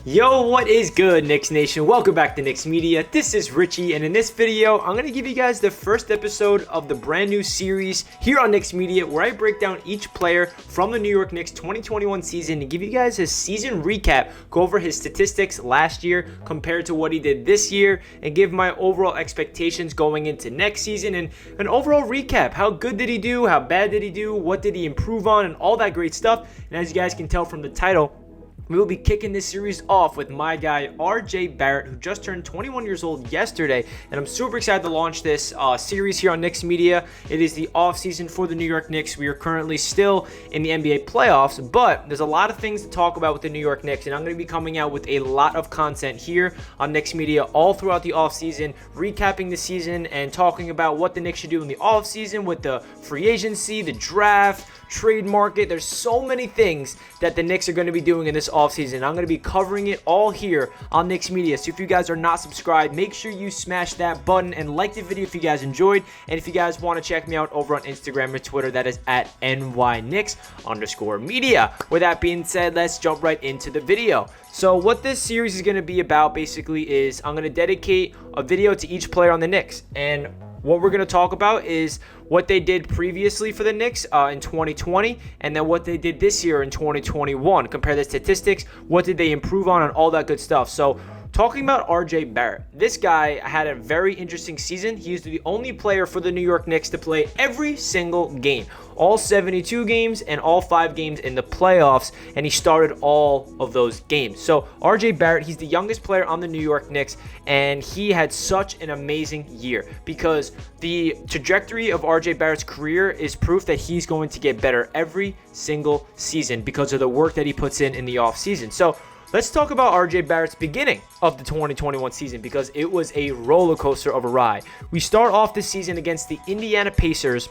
Yo, what is good, Knicks Nation? Welcome back to Knicks Media. This is Richie, and in this video, I'm going to give you guys the first episode of the brand new series here on Knicks Media, where I break down each player from the New York Knicks 2021 season and give you guys a season recap, go over his statistics last year compared to what he did this year, and give my overall expectations going into next season, and an overall recap. How good did he do? How bad did he do? What did he improve on? And all that great stuff. And as you guys can tell from the title, we will be kicking this series off with my guy, RJ Barrett, who just turned 21 years old yesterday. And I'm super excited to launch this series here on Knicks Media. It is the offseason for the New York Knicks. We are currently still in the NBA playoffs, but there's a lot of things to talk about with the New York Knicks. And I'm going to be coming out with a lot of content here on Knicks Media all throughout the offseason, recapping the season and talking about what the Knicks should do in the offseason with the free agency, the draft, trade market. There's so many things that the Knicks are going to be doing in this offseason. I'm going to be covering it all here on Knicks Media. So if you guys are not subscribed, make sure you smash that button and like the video if you guys enjoyed. And if you guys want to check me out over on Instagram or Twitter, that is at NYKnicks_media. With that being said, let's jump right into the video. So what this series is going to be about basically is I'm going to dedicate a video to each player on the Knicks. And what we're going to talk about is what they did previously for the Knicks in 2020, and then what they did this year in 2021. Compare the statistics, what did they improve on, and all that good stuff. So talking about RJ Barrett, this guy had a very interesting season. He is the only player for the New York Knicks to play every single game, all 72 games and all 5 games in the playoffs, and he started all of those games. So RJ Barrett, he's the youngest player on the New York Knicks, and he had such an amazing year because the trajectory of RJ Barrett's career is proof that he's going to get better every single season because of the work that he puts in the offseason. So let's talk about RJ Barrett's beginning of the 2021 season because it was a roller coaster of a ride. We start off this season against the Indiana Pacers,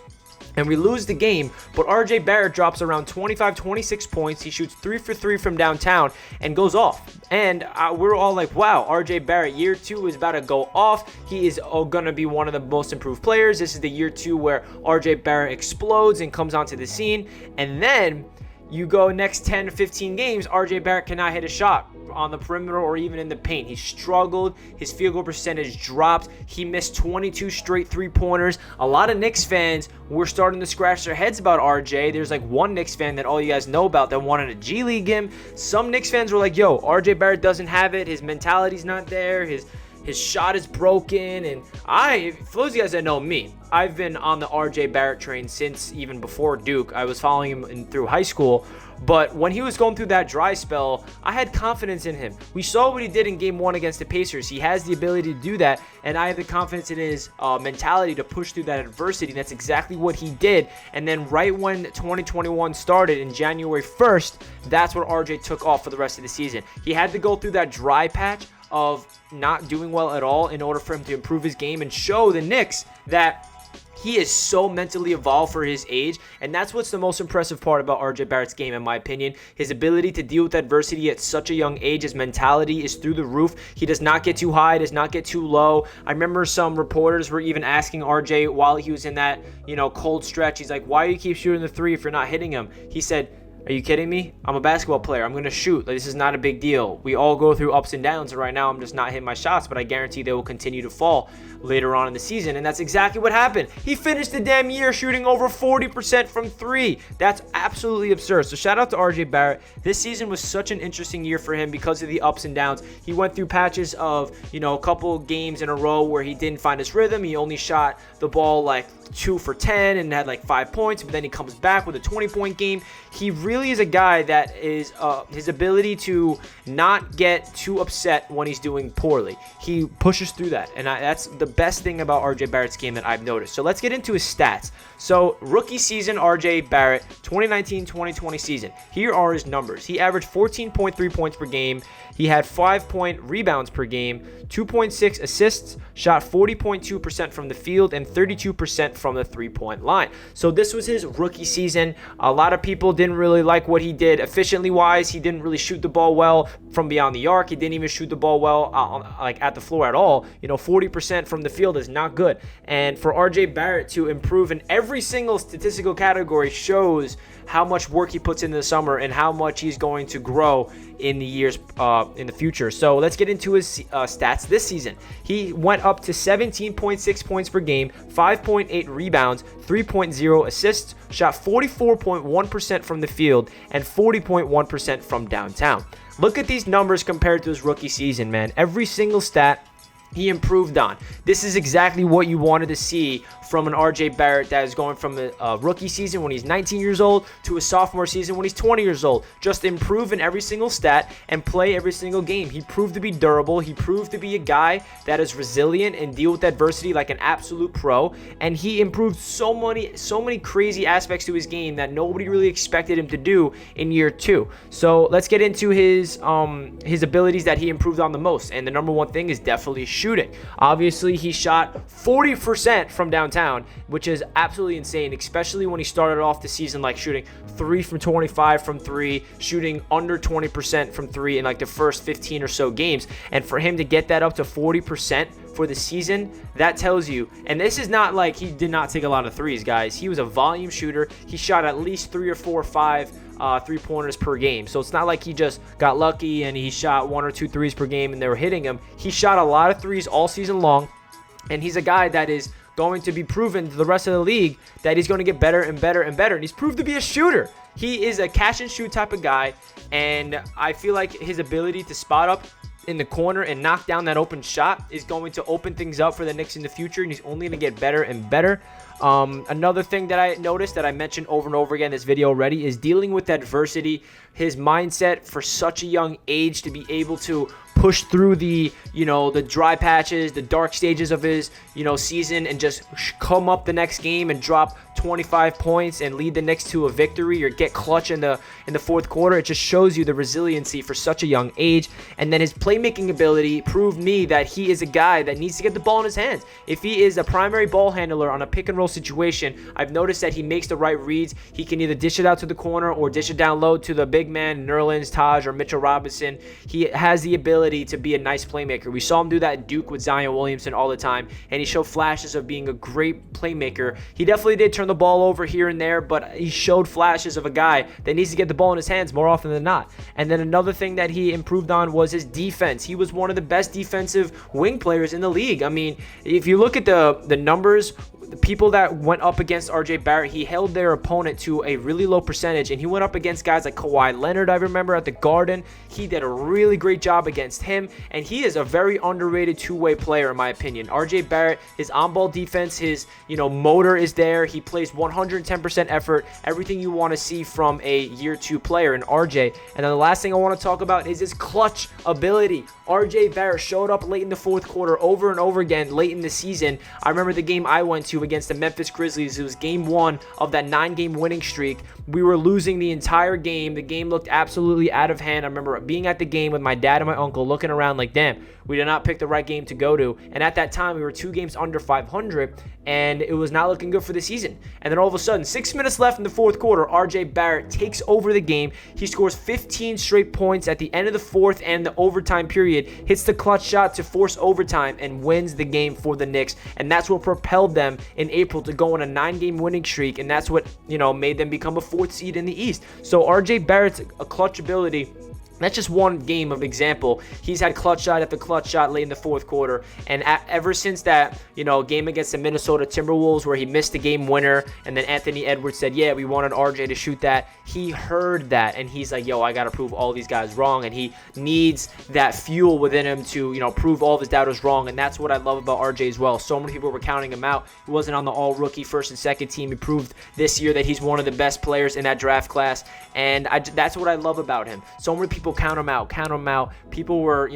and we lose the game, but RJ Barrett drops around 26 points. He shoots 3 for 3 from downtown and goes off. And we're all like, wow, RJ Barrett, year 2 is about to go off. He is going to be one of the most improved players. This is the year 2 where RJ Barrett explodes and comes onto the scene. And then you go next 10 to 15 games, RJ Barrett cannot hit a shot on the perimeter or even in the paint. He struggled. His field goal percentage dropped. He missed 22 straight three-pointers. A lot of Knicks fans were starting to scratch their heads about RJ. There's like one Knicks fan that all you guys know about that wanted to G League him. Some Knicks fans were like, yo, RJ Barrett doesn't have it. His mentality's not there. His shot is broken. And for those of you guys that know me, I've been on the RJ Barrett train since even before Duke. I was following him through high school. But when he was going through that dry spell, I had confidence in him. We saw what he did in Game 1 against the Pacers. He has the ability to do that, and I have the confidence in his mentality to push through that adversity. That's exactly what he did. And then right when 2021 started in January 1st, that's when RJ took off for the rest of the season. He had to go through that dry patch of not doing well at all in order for him to improve his game and show the Knicks that he is so mentally evolved for his age, and that's what's the most impressive part about RJ Barrett's game, in my opinion. His ability to deal with adversity at such a young age. His mentality is through the roof. He does not get too high, does not get too low. I remember some reporters were even asking RJ while he was in that, cold stretch. He's like, why do you keep shooting the three if you're not hitting him? He said, are you kidding me? I'm a basketball player. I'm going to shoot. This is not a big deal. We all go through ups and downs, and right now I'm just not hitting my shots, but I guarantee they will continue to fall later on in the season, and that's exactly what happened. He finished the damn year shooting over 40% from 3. That's absolutely absurd. So shout out to RJ Barrett. This season was such an interesting year for him because of the ups and downs. He went through patches of, a couple games in a row where he didn't find his rhythm. He only shot the ball like 2 for 10 and had like 5 points, but then he comes back with a 20-point game. He really is a guy that is his ability to not get too upset when he's doing poorly. He pushes through that, and that's the best thing about RJ Barrett's game that I've noticed. So let's get into his stats. So rookie season, RJ Barrett, 2019-2020 season. Here are his numbers. He averaged 14.3 points per game. He had 5 rebounds per game, 2.6 assists, shot 40.2% from the field, and 32% from the three-point line. So this was his rookie season. A lot of people didn't really really like what he did efficiently wise. He didn't really shoot the ball well from beyond the arc. He didn't even shoot the ball well like at the floor at all. 40% from the field is not good. And for RJ Barrett to improve in every single statistical category shows how much work he puts into the summer and how much he's going to grow in the years in the future. So let's get into his stats this season. He went up to 17.6 points per game, 5.8 rebounds, 3.0 assists, shot 44.1% from the field, and 40.1% from downtown. Look at these numbers compared to his rookie season, man. Every single stat he improved on. This is exactly what you wanted to see from an RJ Barrett that is going from a rookie season when he's 19 years old to a sophomore season when he's 20 years old. Just improve in every single stat and play every single game. He proved to be durable. He proved to be a guy that is resilient and deal with adversity like an absolute pro. And he improved so many crazy aspects to his game that nobody really expected him to do in year 2. So let's get into his abilities that he improved on the most. And the number one thing is definitely shooting. Obviously, he shot 40% from downtown, which is absolutely insane, especially when he started off the season like shooting 3 from 25 from 3, shooting under 20% from 3 in like the first 15 or so games. And for him to get that up to 40% for the season, that tells you, and this is not like he did not take a lot of threes, guys. He was a volume shooter. He shot at least 3 or 4 or 5 3-pointers per game. So it's not like he just got lucky and he shot 1 or 2 threes per game and they were hitting him. He shot a lot of threes all season long, and he's a guy that is going to be proven to the rest of the league that he's going to get better and better and better. And he's proved to be a shooter. He is a catch and shoot type of guy, and I feel like his ability to spot up in the corner and knock down that open shot is going to open things up for the Knicks in the future, and he's only going to get better and better. Another thing that I noticed that I mentioned over and over again in this video already is dealing with adversity. His mindset for such a young age to be able to push through the dry patches, the dark stages of his season, and just come up the next game and drop 25 points and lead the Knicks to a victory or get clutch in the fourth quarter. It just shows you the resiliency for such a young age. And then his playmaking ability proved me that he is a guy that needs to get the ball in his hands. If he is a primary ball handler on a pick and roll situation, I've noticed that he makes the right reads. He can either dish it out to the corner or dish it down low to the big man, Nerlens, Taj, or Mitchell Robinson. He has the ability to be a nice playmaker. We saw him do that at Duke with Zion Williamson all the time, and he showed flashes of being a great playmaker. He definitely did turn the ball over here and there, but he showed flashes of a guy that needs to get the ball in his hands more often than not. And then another thing that he improved on was his defense. He was one of the best defensive wing players in the league. I mean, if you look at the numbers, the people that went up against RJ Barrett, he held their opponent to a really low percentage, and he went up against guys like Kawhi Leonard, I remember, at the Garden. He did a really great job against him, and he is a very underrated two-way player in my opinion. RJ Barrett, his on-ball defense, his motor is there. He plays 110% effort, everything you want to see from a year 2 player in RJ. And then the last thing I want to talk about is his clutch ability. RJ Barrett showed up late in the fourth quarter over and over again late in the season. I remember the game I went to against the Memphis Grizzlies. It was game 1 of that 9-game winning streak. We were losing the entire game. The game looked absolutely out of hand. I remember being at the game with my dad and my uncle looking around like, damn, we did not pick the right game to go to. And at that time, we were 2 games under 500, and it was not looking good for the season. And then all of a sudden, 6 minutes left in the fourth quarter, RJ Barrett takes over the game. He scores 15 straight points at the end of the fourth and the overtime period, hits the clutch shot to force overtime, and wins the game for the Knicks. And that's what propelled them in April to go on a 9-game winning streak, and that's what made them become a 4th seed in the East. So RJ Barrett's a clutch ability. That's just one game of example. He's had clutch shot after clutch shot late in the fourth quarter. And ever since that, game against the Minnesota Timberwolves where he missed the game winner, and then Anthony Edwards said, yeah, we wanted RJ to shoot that. He heard that, and he's like, yo, I got to prove all these guys wrong. And he needs that fuel within him to, prove all of his doubters wrong. And that's what I love about RJ as well. So many people were counting him out. He wasn't on the all-rookie first and second team. He proved this year that he's one of the best players in that draft class. And that's what I love about him. So many people people count him out. People were,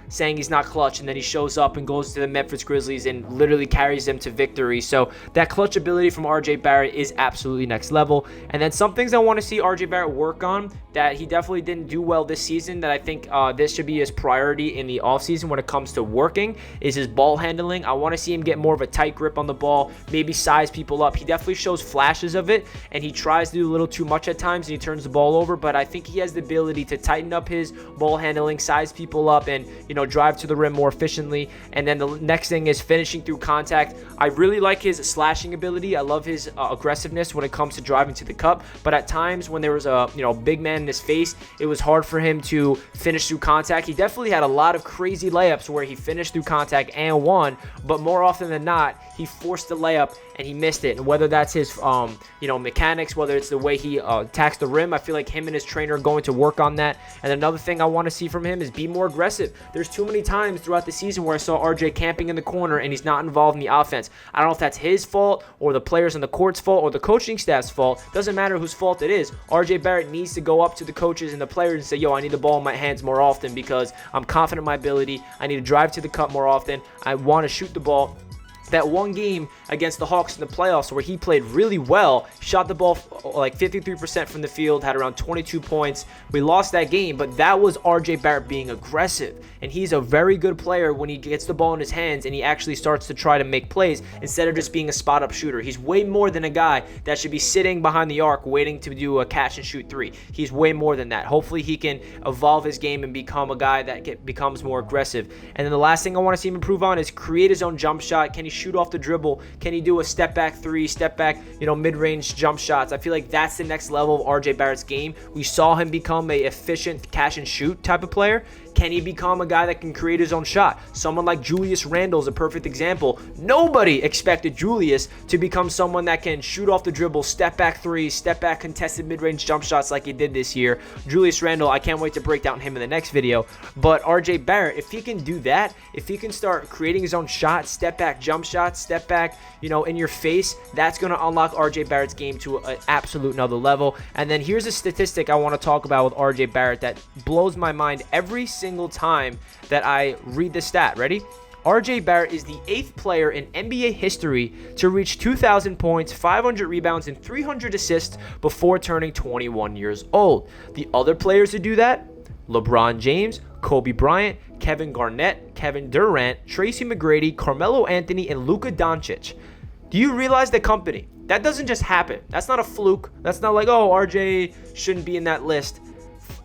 saying he's not clutch, and then he shows up and goes to the Memphis Grizzlies and literally carries them to victory. So that clutch ability from RJ Barrett is absolutely next level. And then some things I want to see RJ Barrett work on that he definitely didn't do well this season, that I think this should be his priority in the offseason when it comes to working, is his ball handling. I want to see him get more of a tight grip on the ball, maybe size people up. He definitely shows flashes of it, and he tries to do a little too much at times, and he turns the ball over, but I think he has the ability to tighten up his ball handling, size people up, and drive to the rim more efficiently. And then the next thing is finishing through contact. I really like his slashing ability. I love his aggressiveness when it comes to driving to the cup, but at times when there was a big man in his face, it was hard for him to finish through contact. He definitely had a lot of crazy layups where he finished through contact and won, but more often than not, he forced the layup and he missed it. And whether that's his mechanics, whether it's the way he attacks the rim, I feel like him and his trainer are going to work on that. And another thing I want to see from him is be more aggressive. There's too many times throughout the season where I saw RJ camping in the corner and he's not involved in the offense. I don't know if that's his fault or the players on the court's fault or the coaching staff's fault. Doesn't matter whose fault it is. RJ Barrett needs to go up to the coaches and the players and say, yo, I need the ball in my hands more often because I'm confident in my ability. I need to drive to the cup more often. I want to shoot the ball. That one game against the Hawks in the playoffs where he played really well, shot the ball like 53% from the field, had around 22 points. We lost that game, but that was RJ Barrett being aggressive. And he's a very good player when he gets the ball in his hands and he actually starts to try to make plays instead of just being a spot-up shooter. He's way more than a guy that should be sitting behind the arc waiting to do a catch-and-shoot three. He's way more than that. Hopefully he can evolve his game and become a guy that becomes more aggressive. And then the last thing I want to see him improve on is create his own jump shot. Can he shoot off the dribble? Can he do a step back three, step back, mid-range jump shots? I feel like that's the next level of RJ Barrett's game. We saw him become a efficient catch and shoot type of player. Can he become a guy that can create his own shot? Someone like Julius Randle is a perfect example. Nobody expected Julius to become someone that can shoot off the dribble, step back threes, step back contested mid-range jump shots like he did this year. Julius Randle, I can't wait to break down him in the next video. But RJ Barrett, if he can do that, if he can start creating his own shot, step back jump shots, step back, in your face, that's going to unlock RJ Barrett's game to an absolute another level. And then here's a statistic I want to talk about with RJ Barrett that blows my mind every single time that I read this stat. Ready? RJ Barrett is the 8th player in NBA history to reach 2,000 points, 500 rebounds, and 300 assists before turning 21 years old. The other players to do that: LeBron James, Kobe Bryant, Kevin Garnett, Kevin Durant, Tracy McGrady, Carmelo Anthony, and Luka Doncic. Do you realize the company? That doesn't just happen. That's not a fluke. That's not like, oh, RJ shouldn't be in that list.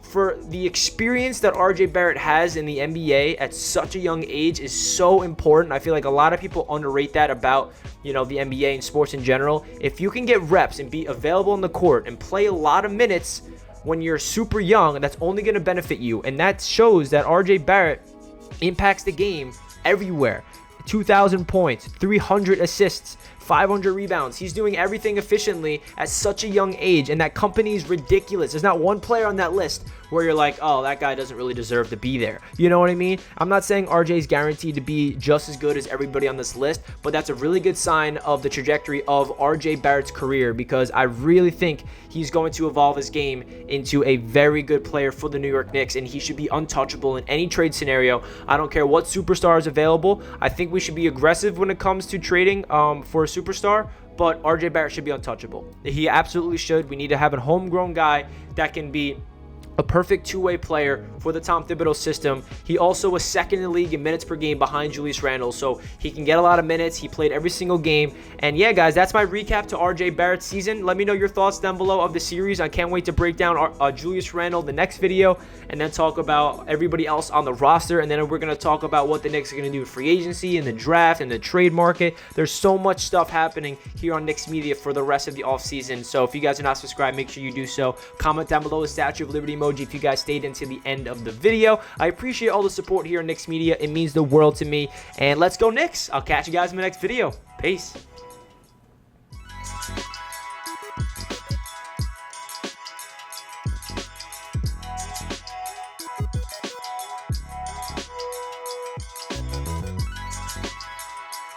For the experience that RJ Barrett has in the NBA at such a young age is so important. I feel like a lot of people underrate that about, the NBA and sports in general. If you can get reps and be available in the court and play a lot of minutes when you're super young, that's only going to benefit you. And that shows that RJ Barrett impacts the game everywhere. 2,000 points, 300 assists, 500 rebounds. He's doing everything efficiently at such a young age, and that company is ridiculous. There's not one player on that list where you're like, oh, that guy doesn't really deserve to be there. You know what I mean? I'm not saying RJ's guaranteed to be just as good as everybody on this list, but that's a really good sign of the trajectory of RJ Barrett's career, because I really think he's going to evolve his game into a very good player for the New York Knicks, and he should be untouchable in any trade scenario. I don't care what superstar is available. I think we should be aggressive when it comes to trading for a superstar, but RJ Barrett should be untouchable. He absolutely should. We need to have a homegrown guy that can be a perfect two-way player for the Tom Thibodeau system. He also was second in the league in minutes per game behind Julius Randle, so he can get a lot of minutes. He played every single game. And yeah, guys, that's my recap to RJ Barrett's season. Let me know your thoughts down below of the series. I can't wait to break down Julius Randle the next video, and then talk about everybody else on the roster. And then we're going to talk about what the Knicks are going to do in free agency and the draft and the trade market. There's so much stuff happening here on Knicks Media for the rest of the offseason. So if you guys are not subscribed, make sure you do so. Comment down below the Statue of Liberty emoji if you guys stayed into the end of the video. I appreciate all the support here on Knicks Media. It means the world to me. And let's go Knicks. I'll catch you guys in the next video. Peace.